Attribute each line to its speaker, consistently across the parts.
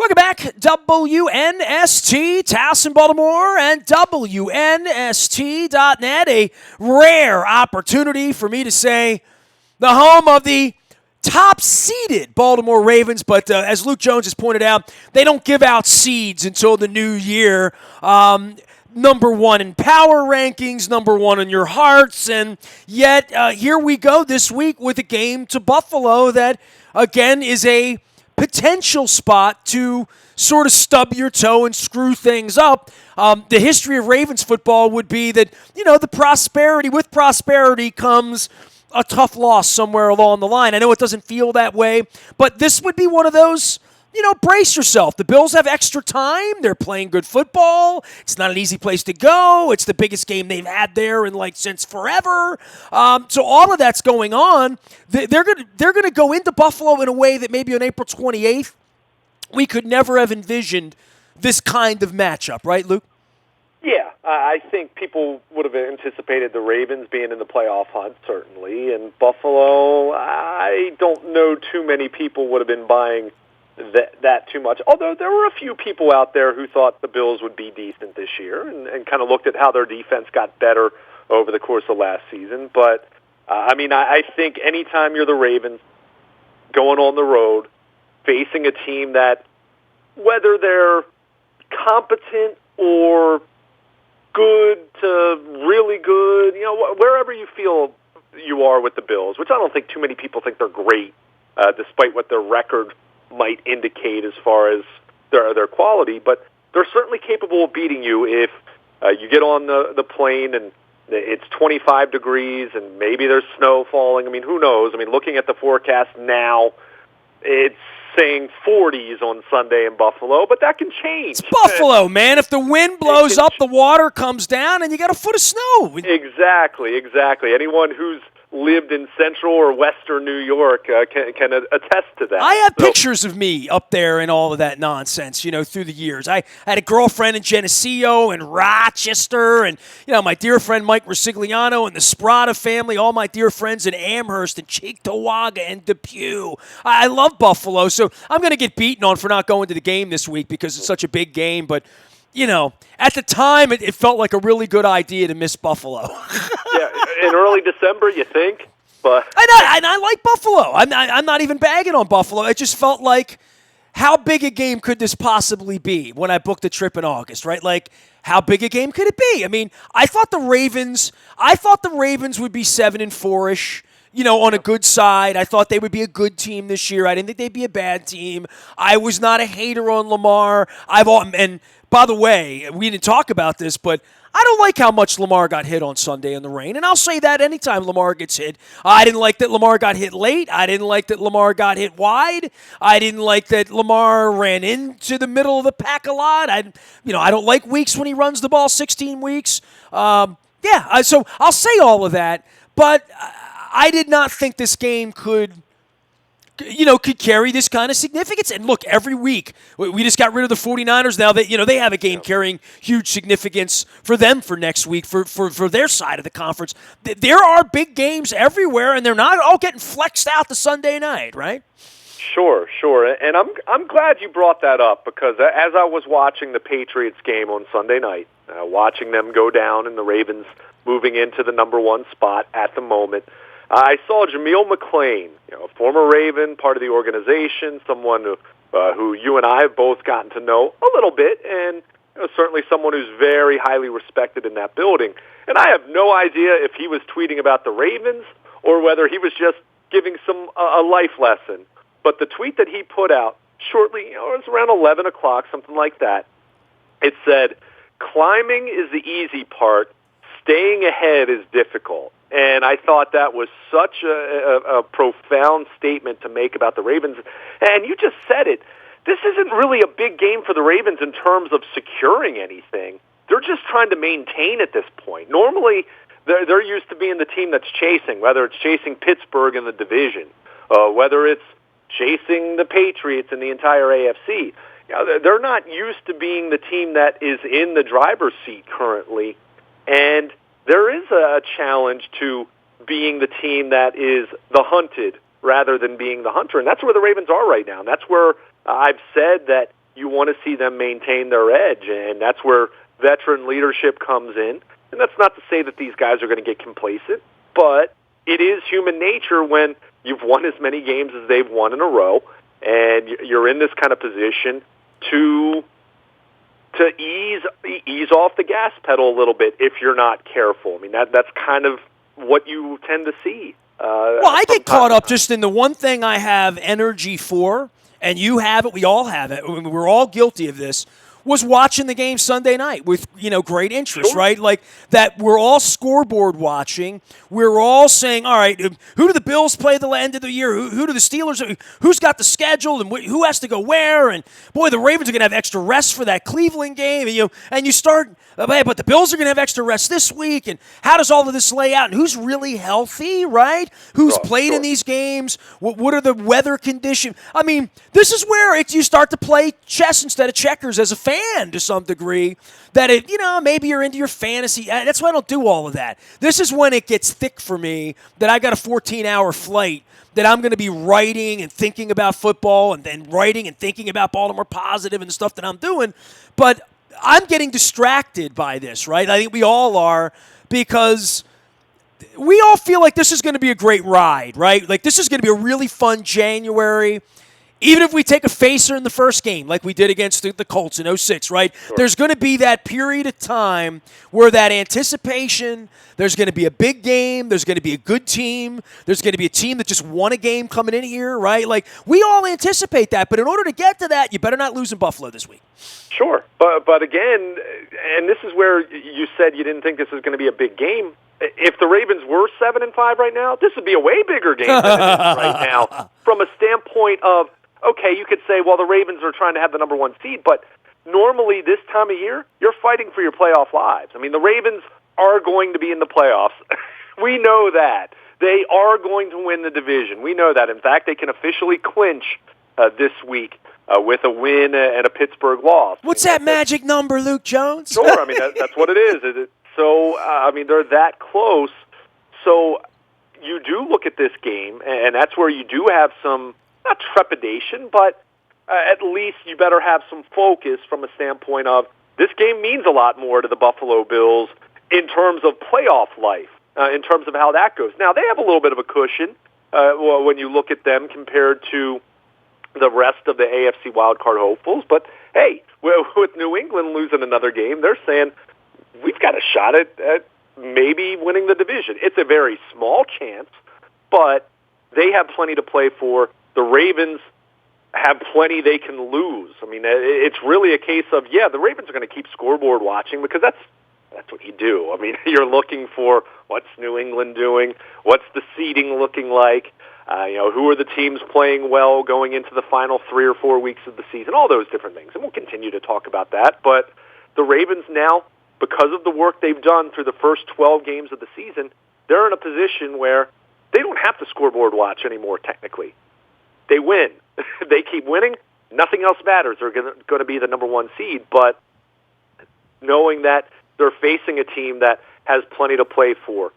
Speaker 1: Welcome back, WNST, Towson, Baltimore, and WNST.net. A rare opportunity for me to say the home of the top-seeded Baltimore Ravens, but as Luke Jones has pointed out, they don't give out seeds until the new year. Number one in power rankings, number one in your hearts, and yet here we go this week with a game to Buffalo that, again, is a potential spot to sort of stub your toe and screw things up. The history of Ravens football would be that, with prosperity comes a tough loss somewhere along the line. I know it doesn't feel that way, but this would be one of those, brace yourself. The Bills have extra time. They're playing good football. It's not an easy place to go. It's the biggest game they've had there since forever. So all of that's going on. They're gonna go into Buffalo in a way that maybe on April 28th we could never have envisioned this kind of matchup, right, Luke?
Speaker 2: Yeah, I think people would have anticipated the Ravens being in the playoff hunt, certainly. And Buffalo, I don't know too many people would have been buying that too much. Although there were a few people out there who thought the Bills would be decent this year and kind of looked at how their defense got better over the course of last season. But, I think anytime you're the Ravens going on the road, facing a team that, whether they're competent or good to really good, wherever you feel you are with the Bills, which I don't think too many people think they're great, despite what their record might indicate as far as their quality, but they're certainly capable of beating you if you get on the plane and it's 25 degrees and maybe there's snow falling. Who knows? Looking at the forecast now, it's saying 40s on Sunday in Buffalo, but that can change.
Speaker 1: It's Buffalo, man. If the wind blows up, the water comes down, and you got a foot of snow.
Speaker 2: Exactly. Anyone who's lived in central or western New York can attest to that.
Speaker 1: I have pictures of me up there and all of that nonsense, through the years. I had a girlfriend in Geneseo and Rochester and, my dear friend Mike Rosigliano and the Sprata family, all my dear friends in Amherst and Cheektowaga and Depew. I love Buffalo, so I'm going to get beaten on for not going to the game this week because it's such a big game, but at the time, it felt like a really good idea to miss Buffalo.
Speaker 2: Yeah, in early December, you think? But
Speaker 1: I like Buffalo. I'm not even bagging on Buffalo. It just felt like, how big a game could this possibly be when I booked the trip in August, right? Like, how big a game could it be? I thought the Ravens would be 7-4-ish. On a good side. I thought they would be a good team this year. I didn't think they'd be a bad team. I was not a hater on Lamar. And by the way, we didn't talk about this, but I don't like how much Lamar got hit on Sunday in the rain, and I'll say that anytime Lamar gets hit. I didn't like that Lamar got hit late. I didn't like that Lamar got hit wide. I didn't like that Lamar ran into the middle of the pack a lot. I don't like weeks when he runs the ball 16 weeks. So I'll say all of that, but I did not think this game could carry this kind of significance. And look, every week, we just got rid of the 49ers. Now they have a game carrying huge significance for them for next week, for their side of the conference. There are big games everywhere, and they're not all getting flexed out to Sunday night, right?
Speaker 2: Sure. And I'm glad you brought that up, because as I was watching the Patriots game on Sunday night, watching them go down and the Ravens moving into the number one spot at the moment, I saw Jameel McClain, a former Raven, part of the organization, someone who you and I have both gotten to know a little bit, and certainly someone who's very highly respected in that building. And I have no idea if he was tweeting about the Ravens or whether he was just giving a life lesson. But the tweet that he put out shortly, it was around 11 o'clock, something like that, it said, "Climbing is the easy part, staying ahead is difficult." And I thought that was such a profound statement to make about the Ravens. And you just said it. This isn't really a big game for the Ravens in terms of securing anything. They're just trying to maintain at this point. Normally, they're used to being the team that's chasing, whether it's chasing Pittsburgh in the division, whether it's chasing the Patriots in the entire AFC. They're not used to being the team that is in the driver's seat currently. And there is a challenge to being the team that is the hunted rather than being the hunter. And that's where the Ravens are right now. And that's where I've said that you want to see them maintain their edge, and that's where veteran leadership comes in. And that's not to say that these guys are going to get complacent, but it is human nature when you've won as many games as they've won in a row, and you're in this kind of position to ease off the gas pedal a little bit if you're not careful. I mean, that's kind of what you tend to see.
Speaker 1: Well, I get caught up just in the one thing I have energy for, and you have it, we all have it, we're all guilty of this, was watching the game Sunday night with, great interest,
Speaker 2: Sure.
Speaker 1: right? Like that we're all scoreboard watching. We're all saying, all right, who do the Bills play at the end of the year? Who do the Steelers, who's got the schedule and who has to go where? And boy, the Ravens are going to have extra rest for that Cleveland game. And you start, but the Bills are going to have extra rest this week. And how does all of this lay out? And who's really healthy, right? Who's played in these games? What are the weather conditions? I mean, this is where you start to play chess instead of checkers as a fan to some degree, that maybe you're into your fantasy. That's why I don't do all of that. This is when it gets thick for me, that I got a 14-hour flight, that I'm going to be writing and thinking about football and then writing and thinking about Baltimore Positive and the stuff that I'm doing. But I'm getting distracted by this, right? I think we all are, because we all feel like this is going to be a great ride, right? Like this is going to be a really fun January. Even if we take a facer in the first game, like we did against the Colts in 06, right? Sure. There's going to be that period of time where that anticipation, there's going to be a big game, there's going to be a good team, there's going to be a team that just won a game coming in here, right? Like, we all anticipate that, but in order to get to that, you better not lose in Buffalo this week.
Speaker 2: Sure, but again, and this is where you said you didn't think this was going to be a big game. If the Ravens were 7-5 right now, this would be a way bigger game than it is right now. From a standpoint of, okay, you could say, well, the Ravens are trying to have the number one seed, but normally this time of year, you're fighting for your playoff lives. I mean, the Ravens are going to be in the playoffs. We know that. They are going to win the division. We know that. In fact, they can officially clinch this week with a win and a Pittsburgh loss.
Speaker 1: What's that magic number, Luke Jones?
Speaker 2: Sure, I mean, that's what it is. So, I mean, they're that close. So you do look at this game, and that's where you do have some, not trepidation, but at least you better have some focus from a standpoint of this game means a lot more to the Buffalo Bills in terms of playoff life, in terms of how that goes. Now, they have a little bit of a cushion when you look at them compared to the rest of the AFC wildcard hopefuls, but hey, with New England losing another game, they're saying we've got a shot at maybe winning the division. It's a very small chance, but they have plenty to play for. The Ravens have plenty they can lose. I mean, it's really a case of, the Ravens are going to keep scoreboard watching because that's what you do. I mean, you're looking for what's New England doing, what's the seeding looking like, who are the teams playing well going into the final 3 or 4 weeks of the season, all those different things. And we'll continue to talk about that. But the Ravens now, because of the work they've done through the first 12 games of the season, they're in a position where they don't have to scoreboard watch anymore, technically. They win. They keep winning. Nothing else matters. They're going to be the number one seed. But knowing that they're facing a team that has plenty to play for,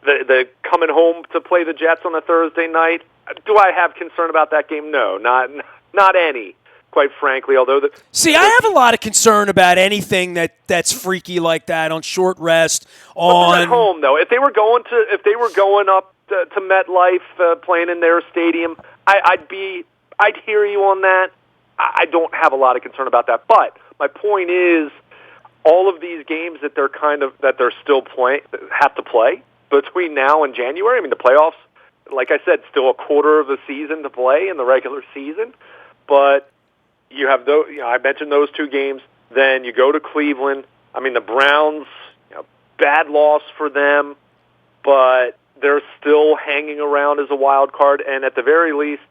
Speaker 2: the coming home to play the Jets on a Thursday night, do I have concern about that game? No, not any, quite frankly. Although
Speaker 1: I have a lot of concern about anything that's freaky like that on short rest.
Speaker 2: But they're at home though. If they were going up to MetLife, playing in their stadium, I'd hear you on that. I don't have a lot of concern about that. But my point is, all of these games that they're still have to play between now and January. I mean, the playoffs, like I said, still a quarter of the season to play in the regular season. But you have those. I mentioned those two games. Then you go to Cleveland. I mean, the Browns, bad loss for them, but they're still hanging around as a wild card. And at the very least,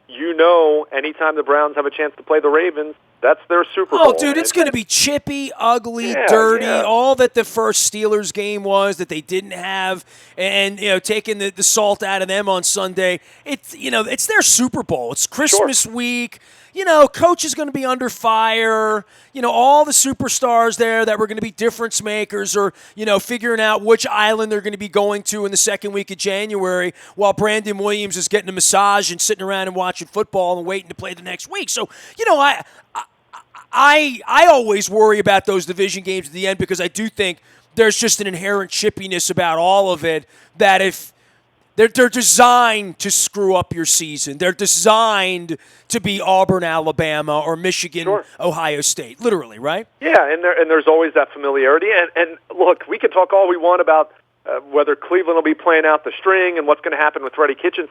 Speaker 2: anytime the Browns have a chance to play the Ravens, that's their Super Bowl.
Speaker 1: Oh, dude, it's going to be chippy, ugly, dirty, all that the first Steelers game was that they didn't have, and taking the salt out of them on Sunday. It's their Super Bowl. It's Christmas week. coach is going to be under fire. All the superstars there that were going to be difference makers or, figuring out which island they're going to be going to in the second week of January while Brandon Williams is getting a massage and sitting around and watching football and waiting to play the next week. So, I always worry about those division games at the end because I do think there's just an inherent chippiness about all of it that if they're designed to screw up your season. They're designed to be Auburn, Alabama, or Michigan,
Speaker 2: Sure.
Speaker 1: Ohio State, literally, right?
Speaker 2: Yeah, and there's always that familiarity. And look, we can talk all we want about whether Cleveland will be playing out the string and what's going to happen with Freddie Kitchens.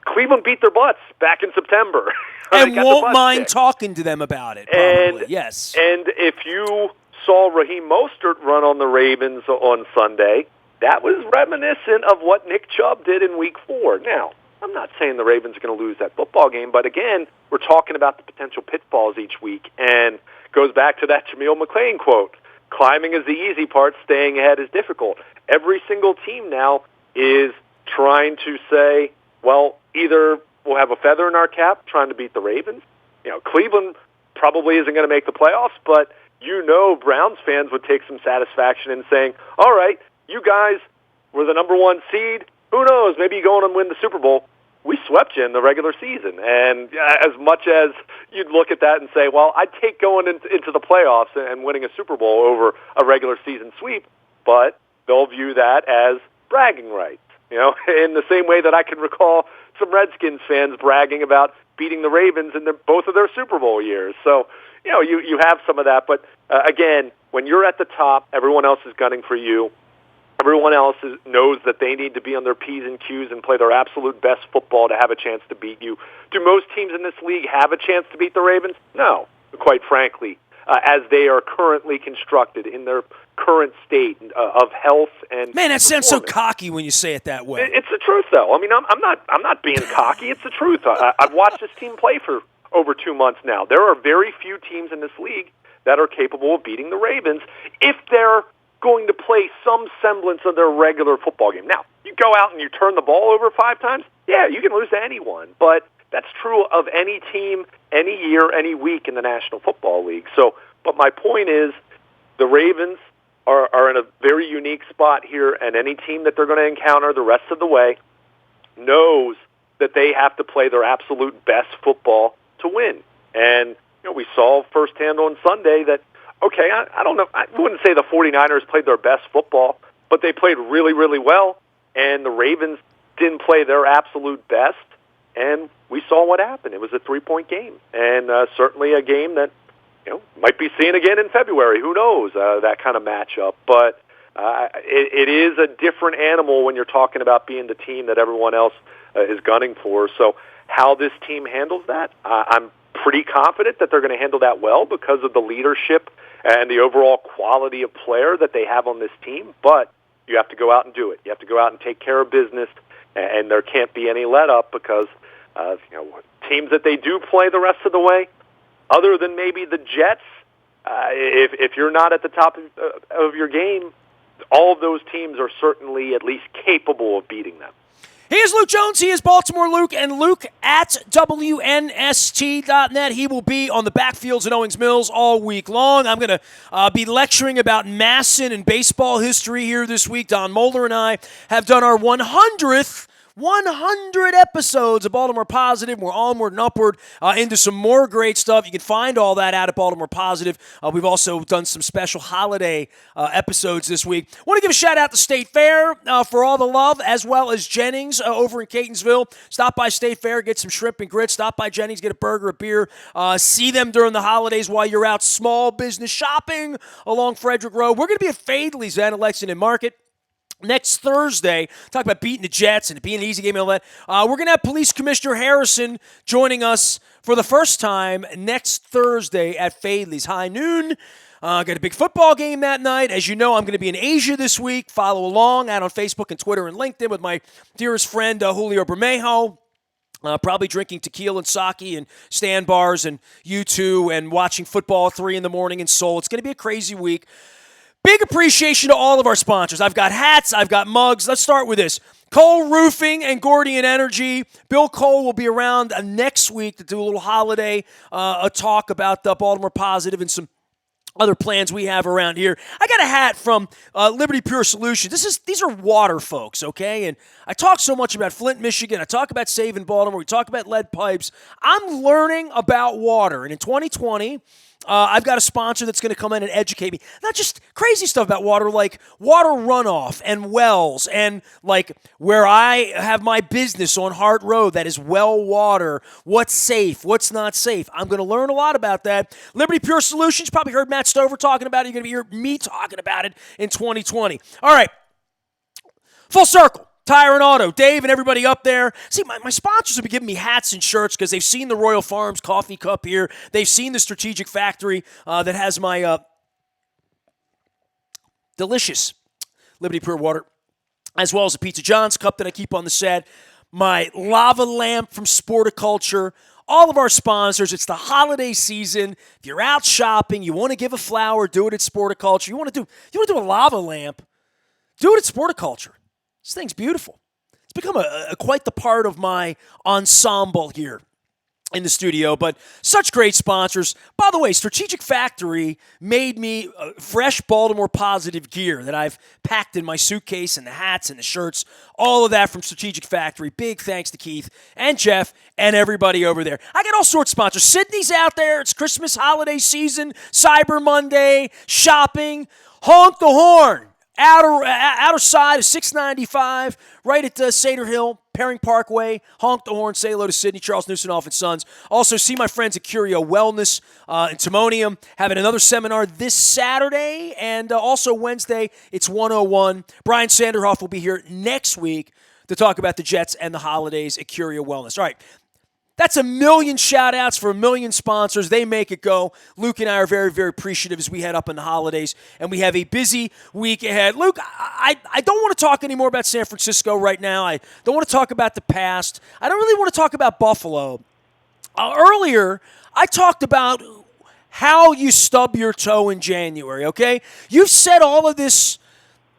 Speaker 2: Cleveland beat their butts back in September.
Speaker 1: And won't mind talking to them about it, probably, yes.
Speaker 2: And if you saw Raheem Mostert run on the Ravens on Sunday, that was reminiscent of what Nick Chubb did in Week 4. Now, I'm not saying the Ravens are going to lose that football game, but again, we're talking about the potential pitfalls each week, and goes back to that Jameel McClain quote, climbing is the easy part, staying ahead is difficult. Every single team now is trying to say, well, either we'll have a feather in our cap trying to beat the Ravens. Cleveland probably isn't going to make the playoffs, but Browns fans would take some satisfaction in saying, all right, you guys were the number 1 seed. Who knows? Maybe you go on and win the Super Bowl. We swept you in the regular season. And as much as you'd look at that and say, well, I'd take going into the playoffs and winning a Super Bowl over a regular season sweep, but they'll view that as bragging rights. In the same way that I can recall some Redskins fans bragging about beating the Ravens in both of their Super Bowl years. So, you have some of that. But, again, when you're at the top, everyone else is gunning for you. Everyone else knows that they need to be on their P's and Q's and play their absolute best football to have a chance to beat you. Do most teams in this league have a chance to beat the Ravens? No, quite frankly, as they are currently constructed in their current state of health and
Speaker 1: man, that sounds so cocky when you say it that way.
Speaker 2: It's the truth, though. I mean, I'm not being cocky. It's the truth. I've watched this team play for over 2 months now. There are very few teams in this league that are capable of beating the Ravens if they're going to play some semblance of their regular football game. Now, you go out and you turn the ball over 5 times, yeah, you can lose to anyone, but that's true of any team, any year, any week in the National Football League. So, but my point is, the Ravens are in a very unique spot here, and any team that they're going to encounter the rest of the way knows that they have to play their absolute best football to win. And we saw firsthand on Sunday that, okay, I don't know, I wouldn't say the 49ers played their best football, but they played really, really well, and the Ravens didn't play their absolute best, and we saw what happened. It was a 3-point game, and certainly a game that might be seen again in February. Who knows, that kind of matchup. But it is a different animal when you're talking about being the team that everyone else is gunning for. So how this team handles that, I'm pretty confident that they're going to handle that well because of the leadership and the overall quality of player that they have on this team. But you have to go out and do it. You have to go out and take care of business, and there can't be any let-up because teams that they do play the rest of the way, other than maybe the Jets, if you're not at the top of your game, all of those teams are certainly at least capable of beating them.
Speaker 1: He is Luke Jones. He is Baltimore Luke, and Luke at WNST.net. He will be on the backfields at Owings Mills all week long. I'm going to be lecturing about Masson and baseball history here this week. Don Moeller and I have done our 100th 100 episodes of Baltimore Positive. We're onward and upward into some more great stuff. You can find all that out at Baltimore Positive. We've also done some special holiday episodes this week. Want to give a shout out to State Fair for all the love, as well as Jennings over in Catonsville. Stop by State Fair, get some shrimp and grits. Stop by Jennings, get a burger, a beer. See them during the holidays while you're out small business shopping along Frederick Road. We're going to be at Fadley's at Lexington Market next Thursday. Talk about beating the Jets and it being an easy game and all that. We're going to have Police Commissioner Harrison joining us for the first time next Thursday at Fadley's, high noon. Got a big football game that night. As you know, I'm going to be in Asia this week. Follow along out on Facebook and Twitter and LinkedIn with my dearest friend, Julio Bermejo. Probably drinking tequila and sake and stand bars and U2 and watching football at 3 in the morning in Seoul. It's going to be a crazy week. Big appreciation to all of our sponsors. I've got hats. I've got mugs. Let's start with this. Cole Roofing and Gordian Energy. Bill Cole will be around next week to do a little holiday a talk about the Baltimore Positive and some other plans we have around here. I got a hat from Liberty Pure Solutions. These are water folks, okay? And I talk so much about Flint, Michigan. I talk about saving Baltimore. We talk about lead pipes. I'm learning about water. And in 2020, I've got a sponsor that's going to come in and educate me. Not just crazy stuff about water, like water runoff and wells, and like where I have my business on Hart Road that is well water, what's safe, what's not safe. I'm going to learn a lot about that. Liberty Pure Solutions, probably heard Matt Stover talking about it. You're going to hear me talking about it in 2020. All right, full circle. Tire and Auto, Dave and everybody up there. See, my sponsors have been giving me hats and shirts because they've seen the Royal Farms coffee cup here. They've seen the Strategic Factory that has my delicious Liberty Pure water, as well as the Pizza John's cup that I keep on the set, my lava lamp from Sporticulture, all of our sponsors. It's the holiday season. If you're out shopping, you want to give a flower, do it at Sporticulture. You want to do a lava lamp, do it at Sporticulture. This thing's beautiful. It's become quite the part of my ensemble here in the studio, but such great sponsors. By the way, Strategic Factory made me fresh Baltimore Positive gear that I've packed in my suitcase, and the hats and the shirts, all of that from Strategic Factory. Big thanks to Keith and Jeff and everybody over there. I got all sorts of sponsors. Sydney's out there. It's Christmas holiday season, Cyber Monday, shopping. Honk the horn. Outer side of 695, right at Seder Hill, Perring Parkway. Honk the horn, say hello to Sydney, Charles Newsonoff and Sons. Also, see my friends at Curio Wellness in Timonium, having another seminar this Saturday, and also Wednesday, it's 101. Brian Sanderhoff will be here next week to talk about the Jets and the holidays at Curio Wellness. All right. That's a million shout-outs for a million sponsors. They make it go. Luke and I are very, very appreciative as we head up in the holidays, and we have a busy week ahead. Luke, I don't want to talk anymore about San Francisco right now. I don't want to talk about the past. I don't really want to talk about Buffalo. Earlier, I talked about how you stub your toe in January, okay? You've said all of this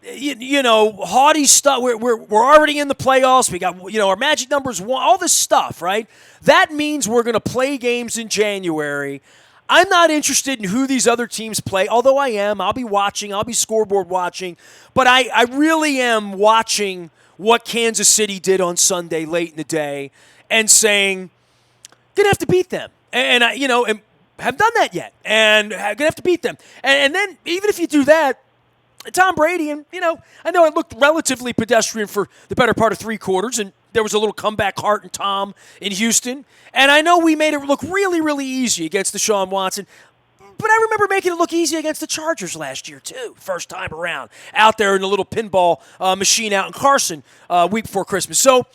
Speaker 1: haughty stuff. We're already in the playoffs. We got, our magic numbers, all this stuff, right? That means we're going to play games in January. I'm not interested in who these other teams play, although I am. I'll be watching. I'll be scoreboard watching. But I really am watching what Kansas City did on Sunday late in the day and saying, going to have to beat them. And have done that yet. And going to have to beat them. And then even if you do that, Tom Brady, and, I know it looked relatively pedestrian for the better part of 3 quarters, and there was a little comeback heart in Tom in Houston. And I know we made it look really, really easy against Deshaun Watson, but I remember making it look easy against the Chargers last year, too, first time around, out there in the little pinball machine out in Carson week before Christmas. So,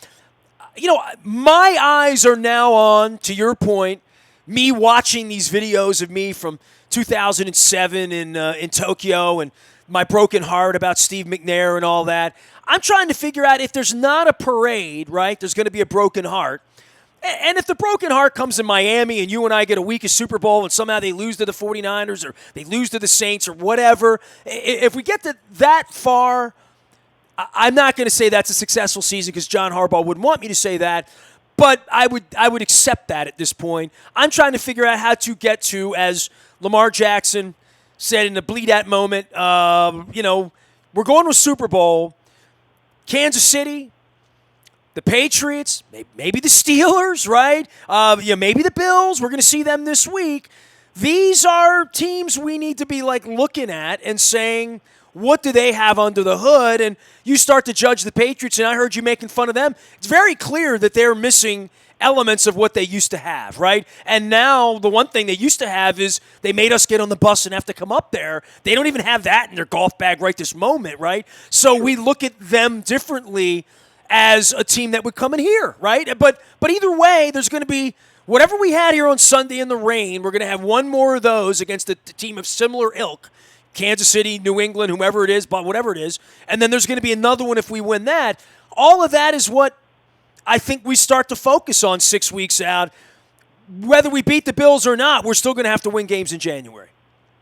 Speaker 1: my eyes are now on, to your point, me watching these videos of me from 2007 in Tokyo and my broken heart about Steve McNair and all that. I'm trying to figure out if there's not a parade, right, there's going to be a broken heart. And if the broken heart comes in Miami and you and I get a week of Super Bowl and somehow they lose to the 49ers or they lose to the Saints or whatever, if we get to that far, I'm not going to say that's a successful season because John Harbaugh wouldn't want me to say that, but I would accept that at this point. I'm trying to figure out how to get to, as Lamar Jackson said in the bleed-at moment, we're going to a Super Bowl. Kansas City, the Patriots, maybe the Steelers, right? Maybe the Bills. We're going to see them this week. These are teams we need to be looking at and saying, what do they have under the hood? And you start to judge the Patriots, and I heard you making fun of them. It's very clear that they're missing elements of what they used to have, right? And now the one thing they used to have is they made us get on the bus and have to come up there. They don't even have that in their golf bag right this moment, right? So we look at them differently as a team that would come in here, right? But either way, there's going to be whatever we had here on Sunday in the rain, we're going to have one more of those against a team of similar ilk, Kansas City, New England, whomever it is, but whatever it is. And then there's going to be another one if we win that. All of that is what I think we start to focus on 6 weeks out. Whether we beat the Bills or not, we're still going to have to win games in January.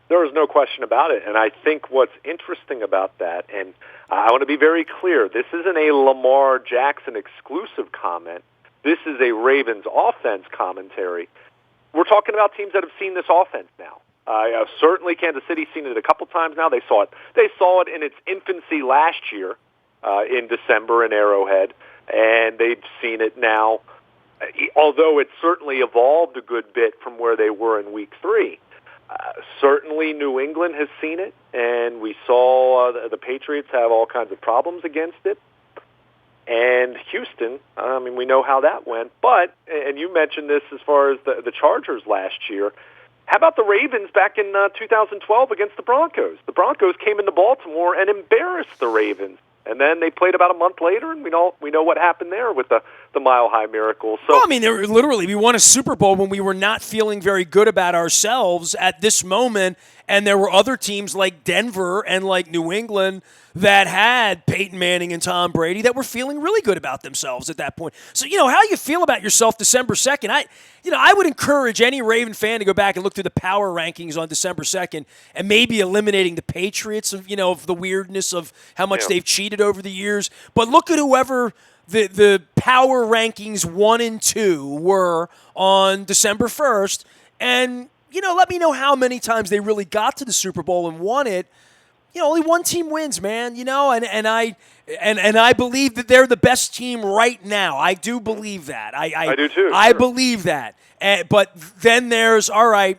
Speaker 2: There is no question about it, and I think what's interesting about that, and I want to be very clear, this isn't a Lamar Jackson exclusive comment. This is a Ravens offense commentary. We're talking about teams that have seen this offense now. Certainly Kansas City's seen it a couple times now. They saw it in its infancy last year in December in Arrowhead, and they've seen it now, although it certainly evolved a good bit from where they were in Week 3. Certainly New England has seen it, and we saw the Patriots have all kinds of problems against it. And Houston, I mean, we know how that went. But, and you mentioned this as far as the Chargers last year, how about the Ravens back in 2012 against the Broncos? The Broncos came into Baltimore and embarrassed the Ravens. And then they played about a month later, and we know what happened there with the Mile High Miracle. So,
Speaker 1: well, I mean, we won a Super Bowl when we were not feeling very good about ourselves at this moment, and there were other teams like Denver and like New England that had Peyton Manning and Tom Brady that were feeling really good about themselves at that point. So, how you feel about yourself December 2nd, I would encourage any Raven fan to go back and look through the power rankings on December 2nd and maybe eliminating the Patriots of the weirdness of how much they've cheated over the years. But look at whoever the power rankings 1 and 2 were on December 1st, and let me know how many times they really got to the Super Bowl and won it. Only one team wins, man. And I believe that they're the best team right now. I do believe that.
Speaker 2: I do too.
Speaker 1: I believe that. But then there's, all right,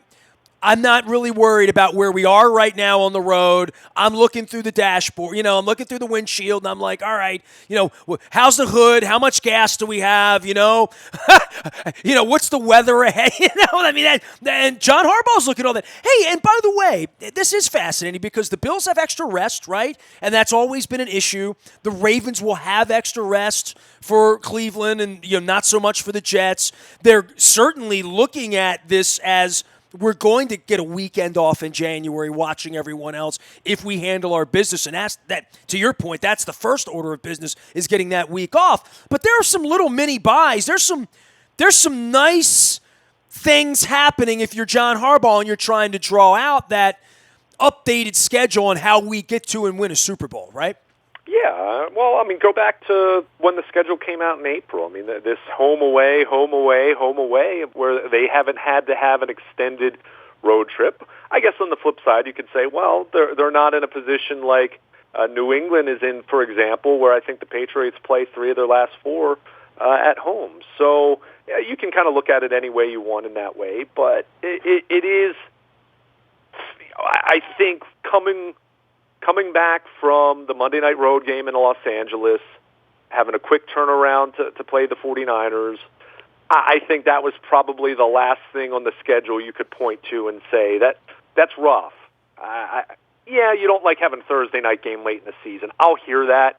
Speaker 1: I'm not really worried about where we are right now on the road. I'm looking through the dashboard. I'm looking through the windshield, and I'm like, all right, how's the hood? How much gas do we have? What's the weather ahead? And John Harbaugh's looking at all that. Hey, and by the way, this is fascinating because the Bills have extra rest, right? And that's always been an issue. The Ravens will have extra rest for Cleveland and not so much for the Jets. They're certainly looking at this as we're going to get a weekend off in January watching everyone else if we handle our business. And that, to your point, that's the first order of business is getting that week off. But there are some little mini buys. There's some nice things happening if you're John Harbaugh and you're trying to draw out that updated schedule on how we get to and win a Super Bowl, right?
Speaker 2: Yeah, well, I mean, go back to when the schedule came out in April. I mean, this home away, where they haven't had to have an extended road trip. I guess on the flip side, you could say, well, they're not in a position like New England is in, for example, where I think the Patriots play 3 of their last 4 at home. So yeah, you can kind of look at it any way you want in that way, but it is, I think, coming back from the Monday night road game in Los Angeles, having a quick turnaround to play the 49ers, I think that was probably the last thing on the schedule you could point to and say that's rough. Yeah, you don't like having a Thursday night game late in the season. I'll hear that,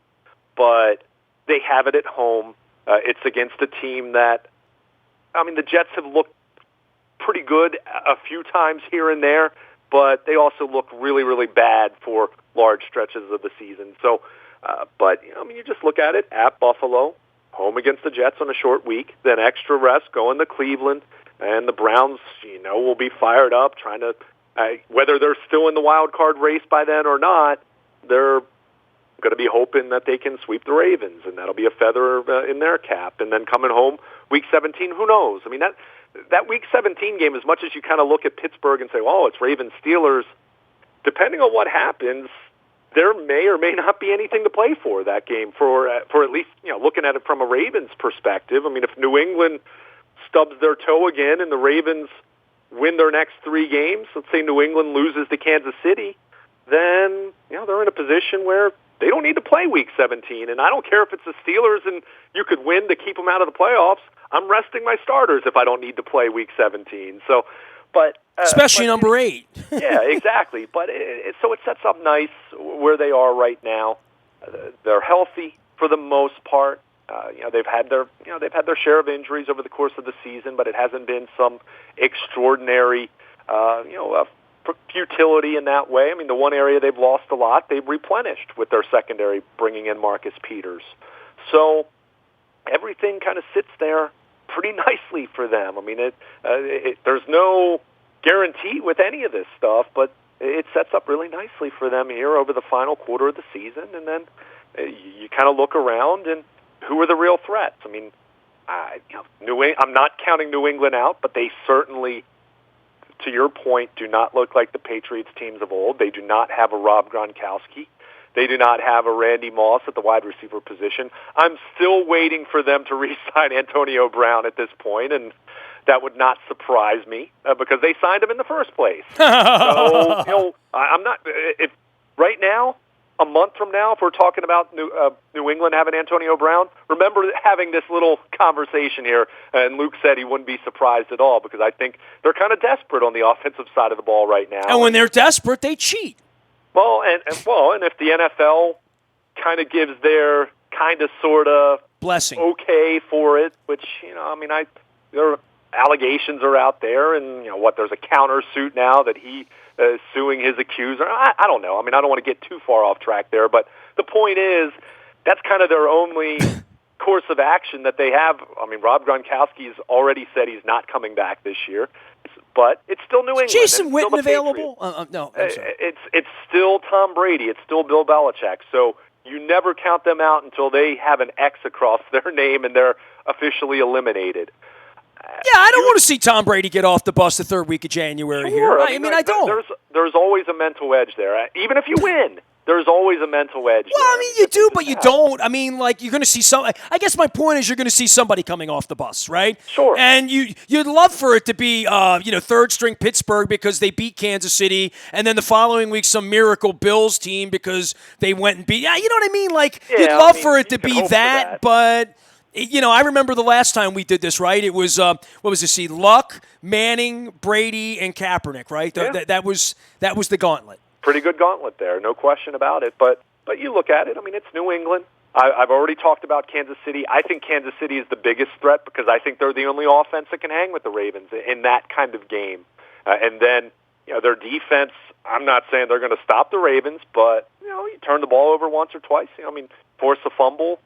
Speaker 2: but they have it at home. It's against a team that, I mean, the Jets have looked pretty good a few times here and there, but they also look really, really bad for large stretches of the season. So, but, I mean, you just look at it at Buffalo, home against the Jets on a short week, then extra rest, going to Cleveland, and the Browns, will be fired up, trying to, whether they're still in the wild card race by then or not, they're going to be hoping that they can sweep the Ravens, and that'll be a feather in their cap. And then coming home, Week 17, who knows? I mean, that Week 17 game, as much as you kind of look at Pittsburgh and say, well, it's Ravens-Steelers, depending on what happens, there may or may not be anything to play for that game for at least, looking at it from a Ravens perspective. I mean, if New England stubs their toe again and the Ravens win their next 3 games, let's say New England loses to Kansas City, then, they're in a position where they don't need to play Week 17. And I don't care if it's the Steelers and you could win to keep them out of the playoffs. I'm resting my starters if I don't need to play Week 17. So, but
Speaker 1: especially number 8.
Speaker 2: Yeah, exactly. But so it sets up nice where they are right now. They're healthy for the most part. They've had their share of injuries over the course of the season, but it hasn't been some extraordinary, futility in that way. I mean, the one area they've lost a lot, they've replenished with their secondary, bringing in Marcus Peters. So everything kind of sits there pretty nicely for them. I mean, there's no guarantee with any of this stuff, but it sets up really nicely for them here over the final quarter of the season. And then you kind of look around, and who are the real threats? I mean, I'm not counting New England out, but they certainly, to your point, do not look like the Patriots teams of old. They do not have a Rob Gronkowski. They do not have a Randy Moss at the wide receiver position. I'm still waiting for them to re-sign Antonio Brown at this point, and that would not surprise me because they signed him in the first place. So, I'm not. If right now, a month from now, if we're talking about New England having Antonio Brown, remember having this little conversation here, and Luke said he wouldn't be surprised at all because I think they're kind of desperate on the offensive side of the ball right now.
Speaker 1: And when they're desperate, they cheat.
Speaker 2: Well, and if the NFL kind of gives their kind of sort of
Speaker 1: blessing
Speaker 2: okay for it, which there are allegations are out there, and there's a countersuit now that he is suing his accuser. I don't know. I mean, I don't want to get too far off track there, but the point is that's kind of their only course of action that they have. I mean, Rob Gronkowski's already said he's not coming back this year, but it's still New England.
Speaker 1: Jason Witten available? No, I'm sorry.
Speaker 2: It's still Tom Brady. It's still Bill Belichick. So you never count them out until they have an X across their name and they're officially eliminated.
Speaker 1: Yeah, I don't want to see Tom Brady get off the bus the third week of January here. I mean, I don't.
Speaker 2: There's always a mental edge there. Even if you win, there's always a mental edge there.
Speaker 1: Well, I mean, you do, but you don't. I mean, like, you're going to see some. I guess my point is you're going to see somebody coming off the bus, right?
Speaker 2: Sure.
Speaker 1: And you'd love for it to be, third-string Pittsburgh because they beat Kansas City, and then the following week some miracle Bills team because they went and beat. Yeah, you know what I mean? Like, you'd love for it to be that, but. I remember the last time we did this, right? It was, what was it? Luck, Manning, Brady, and Kaepernick, right?
Speaker 2: Yeah.
Speaker 1: That was the gauntlet.
Speaker 2: Pretty good gauntlet there, no question about it. But you look at it, I mean, it's New England. I've already talked about Kansas City. I think Kansas City is the biggest threat because I think they're the only offense that can hang with the Ravens in that kind of game. And then, their defense, I'm not saying they're going to stop the Ravens, but, you turn the ball over once or twice. Force a fumble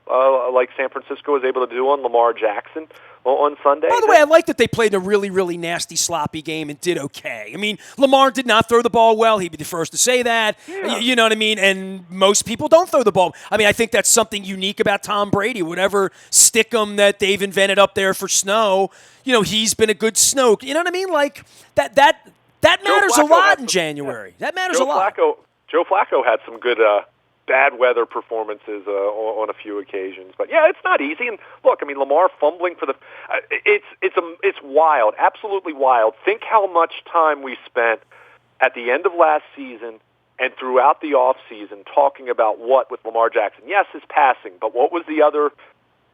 Speaker 2: like San Francisco was able to do on Lamar Jackson on Sunday.
Speaker 1: By the way, I like that they played a really, really nasty, sloppy game and did okay. I mean, Lamar did not throw the ball well. He'd be the first to say that.
Speaker 2: Yeah.
Speaker 1: You know what I mean? And most people don't throw the ball. I mean, I think that's something unique about Tom Brady. Whatever stick-em that they've invented up there for snow, he's been a good snow. You know what I mean? Like, that matters a lot in January. That matters a lot.
Speaker 2: Joe Flacco had some good bad weather performances on a few occasions. But, yeah, it's not easy. And, look, I mean, Lamar fumbling for the it's wild, absolutely wild. Think how much time we spent at the end of last season and throughout the offseason talking about what with Lamar Jackson. Yes, his passing, but what was the other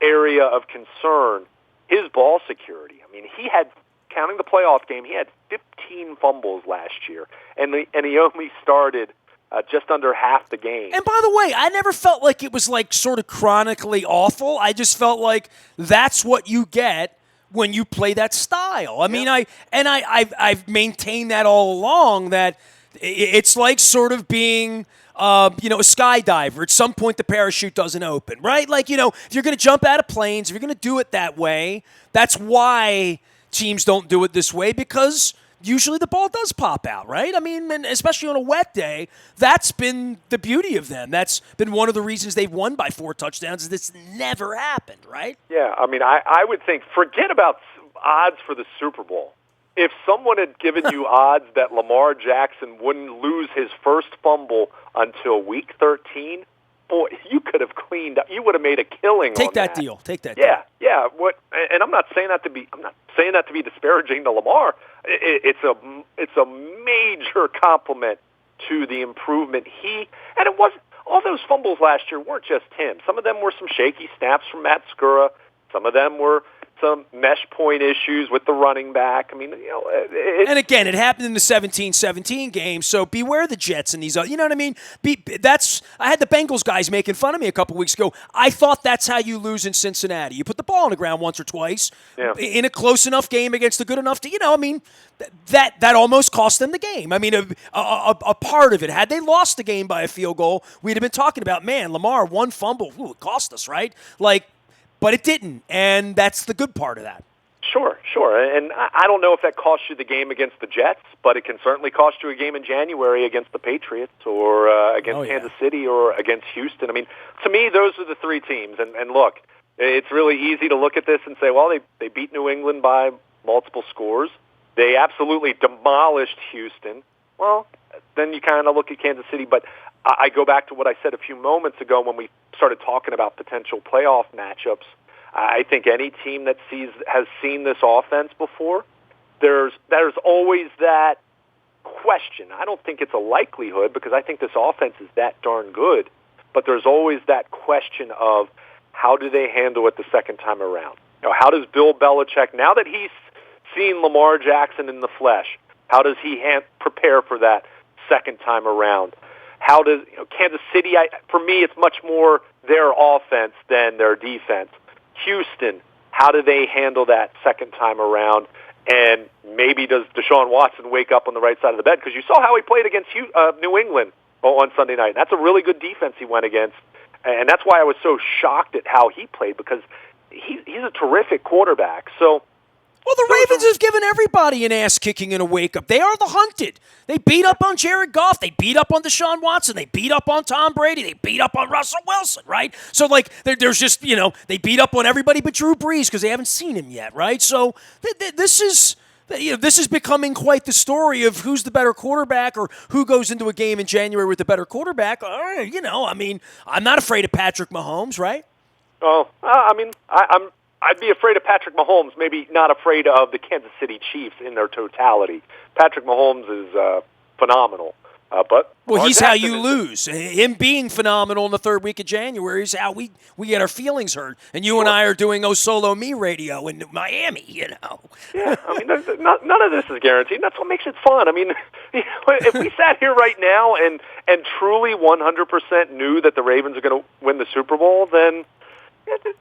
Speaker 2: area of concern? His ball security. I mean, he had, counting the playoff game, he had 15 fumbles last year, and he only started just under half the game.
Speaker 1: And by the way, I never felt like it was like sort of chronically awful. I just felt like that's what you get when you play that style. I mean, I've maintained that all along, that it's like sort of being a skydiver. At some point, the parachute doesn't open, right? Like, if you're going to jump out of planes, if you're going to do it that way, that's why teams don't do it this way, because usually the ball does pop out, right? I mean, and especially on a wet day, that's been the beauty of them. That's been one of the reasons they've won by 4 touchdowns. This never happened, right?
Speaker 2: Yeah, I mean, I would think, forget about odds for the Super Bowl. If someone had given you odds that Lamar Jackson wouldn't lose his first fumble until week 13, boy, you could have cleaned up. You would have made a killing.
Speaker 1: Take
Speaker 2: on
Speaker 1: that
Speaker 2: that
Speaker 1: deal. Take that deal.
Speaker 2: Yeah. And I'm not saying that to be disparaging to Lamar. It's a major compliment to the improvement and it wasn't. All those fumbles last year weren't just him. Some of them were some shaky snaps from Matt Skura. Some of them were some mesh point issues with the running back. I mean,
Speaker 1: and again, it happened in the 17-17 game, so beware the Jets and these other, you know what I mean? I had the Bengals guys making fun of me a couple weeks ago. I thought that's how you lose in Cincinnati. You put the ball on the ground once or twice in a close enough game against a good enough team. That almost cost them the game. I mean, a part of it. Had they lost the game by a field goal, we'd have been talking about, man, Lamar, one fumble, it cost us, right? Like, but it didn't, and that's the good part of that.
Speaker 2: Sure. And I don't know if that cost you the game against the Jets, but it can certainly cost you a game in January against the Patriots or against Kansas City or against Houston. I mean, to me, those are the three teams. And look, it's really easy to look at this and say, well, they beat New England by multiple scores. They absolutely demolished Houston. Well, then you kind of look at Kansas City. But I go back to what I said a few moments ago when we started talking about potential playoff matchups. I think any team that has seen this offense before, there's always that question. I don't think it's a likelihood because I think this offense is that darn good, but there's always that question of how do they handle it the second time around? How does Bill Belichick, now that he's seen Lamar Jackson in the flesh, how does he prepare for that second time around? How does Kansas City, for me, it's much more their offense than their defense. Houston, how do they handle that second time around? And maybe does Deshaun Watson wake up on the right side of the bed? Because you saw how he played against New England on Sunday night. That's a really good defense he went against. And that's why I was so shocked at how he played, because he's a terrific quarterback. So,
Speaker 1: well, the Ravens have given everybody an ass-kicking and a wake-up. They are the hunted. They beat up on Jared Goff. They beat up on Deshaun Watson. They beat up on Tom Brady. They beat up on Russell Wilson, right? So, there's just, they beat up on everybody but Drew Brees because they haven't seen him yet, right? So, this is becoming quite the story of who's the better quarterback or who goes into a game in January with the better quarterback. I'm not afraid of Patrick Mahomes, right?
Speaker 2: I'd be afraid of Patrick Mahomes, maybe not afraid of the Kansas City Chiefs in their totality. Patrick Mahomes is phenomenal. But
Speaker 1: he's how you lose. Him being phenomenal in the third week of January is how we get our feelings hurt. And you and I are doing Solo Me radio in Miami,
Speaker 2: Yeah, none of this is guaranteed. That's what makes it fun. I mean, if we sat here right now and truly 100% knew that the Ravens are going to win the Super Bowl, then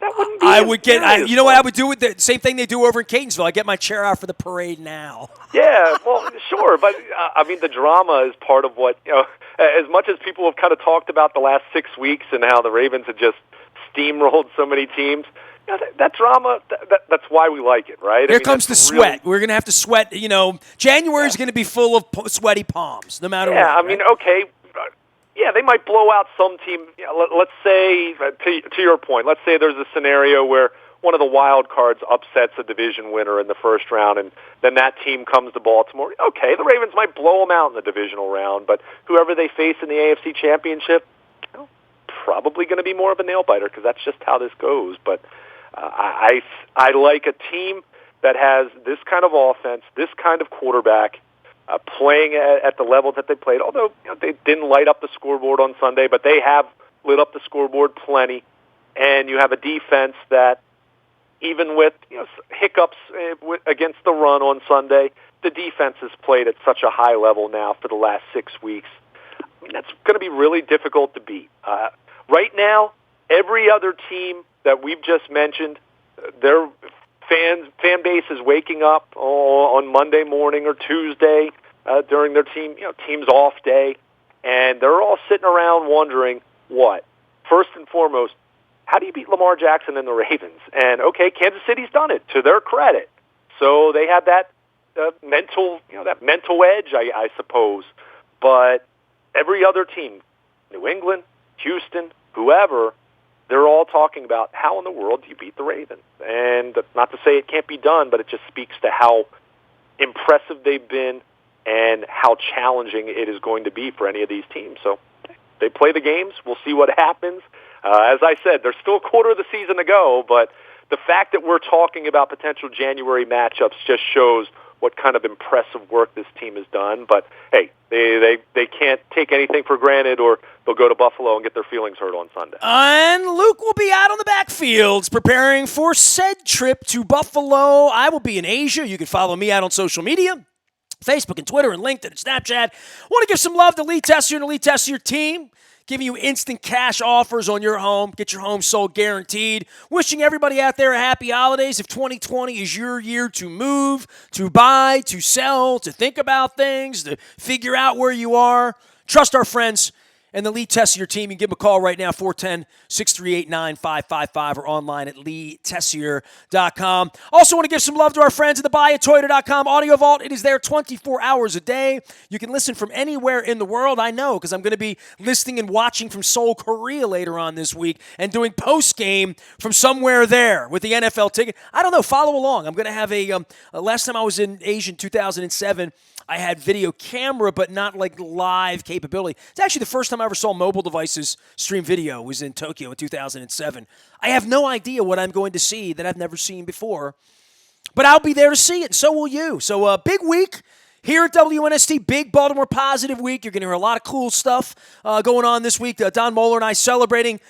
Speaker 2: that wouldn't be.
Speaker 1: What I would do with the same thing they do over in Catonsville. I get my chair out for the parade now.
Speaker 2: Yeah, well, sure, but the drama is part of what as much as people have kind of talked about the last 6 weeks and how the Ravens have just steamrolled so many teams. That drama, that's why we like it, right?
Speaker 1: Here comes the sweat. We're going to have to sweat. January is going to be full of sweaty palms, no matter what.
Speaker 2: Yeah, okay. Yeah, they might blow out some team. Let's say, to your point, let's say there's a scenario where one of the wild cards upsets a division winner in the first round, and then that team comes to Baltimore. Okay, the Ravens might blow them out in the divisional round, but whoever they face in the AFC Championship, probably going to be more of a nail-biter because that's just how this goes. But I like a team that has this kind of offense, this kind of quarterback, playing at the level that they played, although they didn't light up the scoreboard on Sunday, but they have lit up the scoreboard plenty. And you have a defense that, even with hiccups against the run on Sunday, the defense has played at such a high level now for the last 6 weeks. That's going to be really difficult to beat. Right now, every other team that we've just mentioned, their fan base is waking up on Monday morning or Tuesday during their team's off day, and they're all sitting around wondering what. First and foremost, how do you beat Lamar Jackson and the Ravens? And okay, Kansas City's done it to their credit, so they have that mental edge, I suppose. But every other team, New England, Houston, whoever, they're all talking about how in the world do you beat the Ravens. And not to say it can't be done, but it just speaks to how impressive they've been and how challenging it is going to be for any of these teams. So they play the games. We'll see what happens. As I said, there's still a quarter of the season to go, but the fact that we're talking about potential January matchups just shows what kind of impressive work this team has done. But, hey, they can't take anything for granted, or they'll go to Buffalo and get their feelings hurt on Sunday.
Speaker 1: And Luke will be out on the backfields preparing for said trip to Buffalo. I will be in Asia. You can follow me out on social media, Facebook and Twitter and LinkedIn and Snapchat. Want to give some love to Lee Tessier and the Lee Tessier team, giving you instant cash offers on your home. Get your home sold guaranteed. Wishing everybody out there a happy holidays. If 2020 is your year to move, to buy, to sell, to think about things, to figure out where you are, trust our friends and the Lee Tessier team. You can give them a call right now, 410-638-9555 or online at leetessier.com. Also want to give some love to our friends at the buyatoyota.com Audio Vault. It is there 24 hours a day. You can listen from anywhere in the world. I know, because I'm going to be listening and watching from Seoul, Korea later on this week and doing post-game from somewhere there with the NFL ticket. I don't know. Follow along. I'm going to have last time I was in Asia in 2007, I had video camera, but not like live capability. It's actually the first time I ever saw mobile devices stream video was in Tokyo in 2007. I have no idea what I'm going to see that I've never seen before, but I'll be there to see it, and so will you. So big week here at WNST, big Baltimore positive week. You're going to hear a lot of cool stuff going on this week. Don Moeller and I celebrating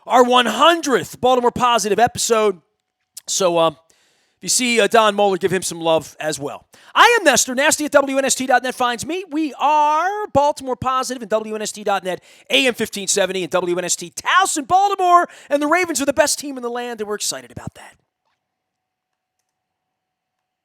Speaker 1: our 100th Baltimore positive episode. So if you see Don Moeller, give him some love as well. I am Nestor. Nasty at WNST.net finds me. We are Baltimore Positive and WNST.net, AM 1570 and WNST Towson, Baltimore. And the Ravens are the best team in the land, and we're excited about that.